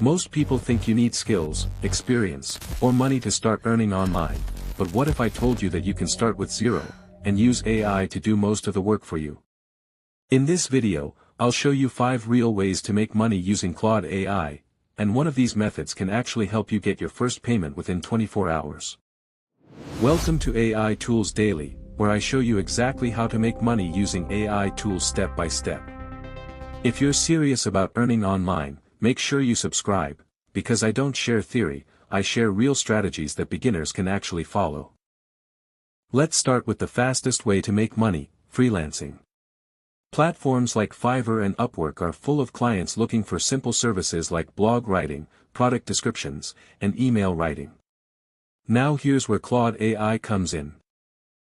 Most people think you need skills, experience, or money to start earning online, but what if I told you that you can start with zero, and use AI to do most of the work for you? In this video, I'll show you 5 real ways to make money using Claude AI, and one of these methods can actually help you get your first payment within 24 hours. Welcome to AI Tools Daily, where I show you exactly how to make money using AI tools step by step. If you're serious about earning online, make sure you subscribe, because I don't share theory, I share real strategies that beginners can actually follow. Let's start with the fastest way to make money, freelancing. Platforms like Fiverr and Upwork are full of clients looking for simple services like blog writing, product descriptions, and email writing. Now here's where Claude AI comes in.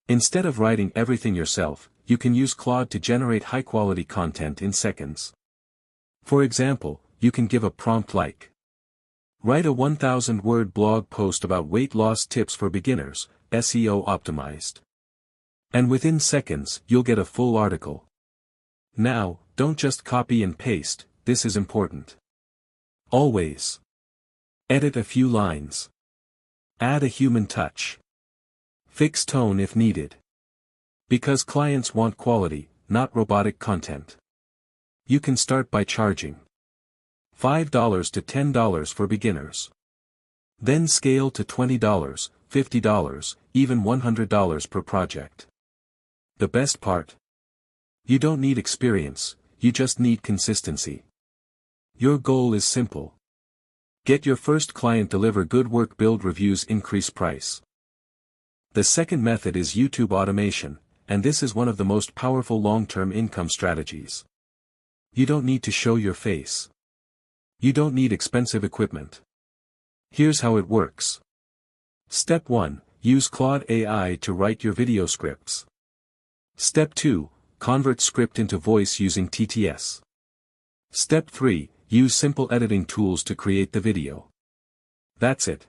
Instead of writing everything yourself, you can use Claude to generate high-quality content in seconds. For example, you can give a prompt like, write a 1,000-word blog post about weight loss tips for beginners, SEO optimized. And within seconds, you'll get a full article. Now, don't just copy and paste, this is important. Always edit a few lines. Add a human touch. Fix tone if needed. Because clients want quality, not robotic content. You can start by charging $5 to $10 for beginners. Then scale to $20, $50, even $100 per project. The best part? You don't need experience, you just need consistency. Your goal is simple. Get your first client, deliver good work, build reviews, increase price. The second method is YouTube automation, and this is one of the most powerful long-term income strategies. You don't need to show your face. You don't need expensive equipment. Here's how it works. Step 1. Use Claude AI to write your video scripts. Step 2. Convert script into voice using TTS. Step 3. Use simple editing tools to create the video. That's it.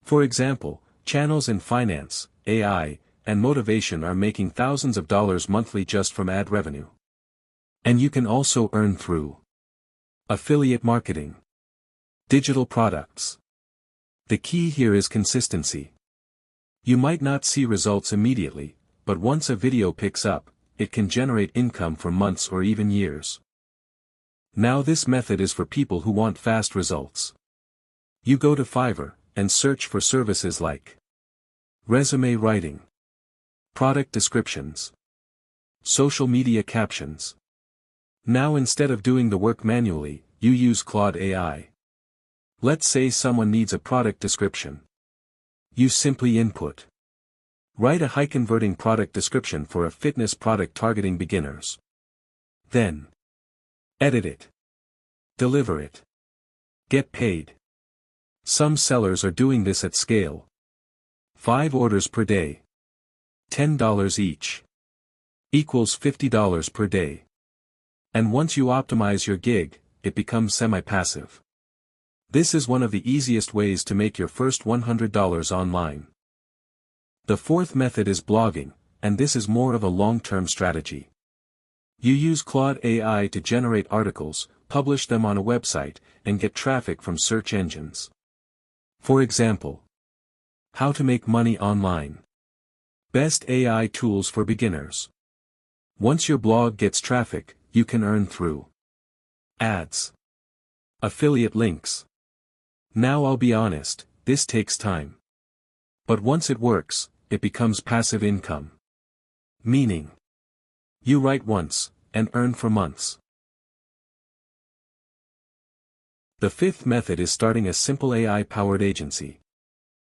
For example, channels in finance, AI, and motivation are making thousands of dollars monthly just from ad revenue. And you can also earn through affiliate marketing, digital products. The key here is consistency. You might not see results immediately, but once a video picks up, it can generate income for months or even years. Now this method is for people who want fast results. You go to Fiverr, and search for services like resume writing, product descriptions, social media captions. Now instead of doing the work manually, you use Claude AI. Let's say someone needs a product description. You simply input. Write a high-converting product description for a fitness product targeting beginners. Then edit it. Deliver it. Get paid. Some sellers are doing this at scale. 5 orders per day. $10 each. Equals $50 per day. And once you optimize your gig, it becomes semi-passive. This is one of the easiest ways to make your first $100 online. The fourth method is blogging, and this is more of a long-term strategy. You use Claude AI to generate articles, publish them on a website, and get traffic from search engines. For example, how to make money online. Best AI tools for beginners. Once your blog gets traffic, you can earn through ads, affiliate links. Now I'll be honest, this takes time. But once it works, it becomes passive income. Meaning, you write once, and earn for months. The fifth method is starting a simple AI-powered agency.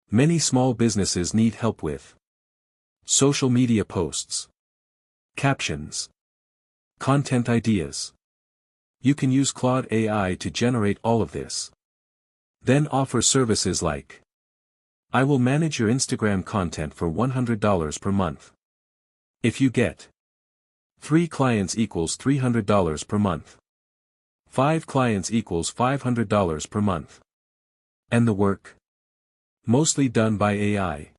Many small businesses need help with social media posts, captions, content ideas. You can use Claude AI to generate all of this. Then offer services like, I will manage your Instagram content for $100 per month. If you get 3 clients equals $300 per month. 5 clients equals $500 per month. And the work? Mostly done by AI.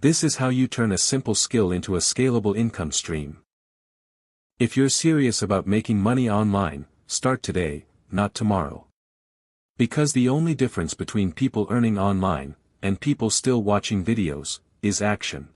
This is how you turn a simple skill into a scalable income stream. If you're serious about making money online, start today, not tomorrow. Because the only difference between people earning online, and people still watching videos, is action.